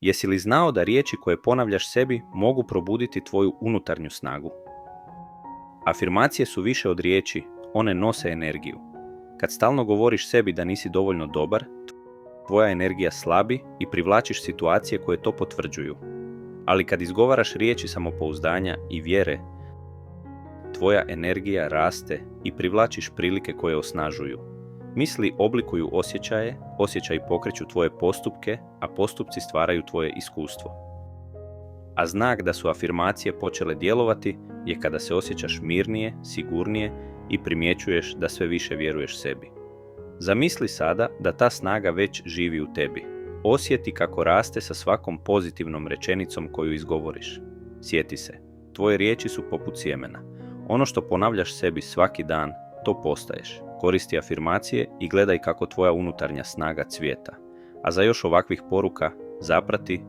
Jesi li znao da riječi koje ponavljaš sebi mogu probuditi tvoju unutarnju snagu? Afirmacije su više od riječi, one nose energiju. Kad stalno govoriš sebi da nisi dovoljno dobar, tvoja energija slabi i privlačiš situacije koje to potvrđuju. Ali kad izgovaraš riječi samopouzdanja i vjere, tvoja energija raste i privlačiš prilike koje osnažuju. Misli oblikuju osjećaje, osjećaji pokreću tvoje postupke, a postupci stvaraju tvoje iskustvo. A znak da su afirmacije počele djelovati je kada se osjećaš mirnije, sigurnije i primjećuješ da sve više vjeruješ sebi. Zamisli sada da ta snaga već živi u tebi. Osjeti kako raste sa svakom pozitivnom rečenicom koju izgovoriš. Sjeti se, tvoje riječi su poput sjemena. Ono što ponavljaš sebi svaki dan, to postaješ. Koristi afirmacije i gledaj kako tvoja unutarnja snaga cvijeta. A za još ovakvih poruka zaprati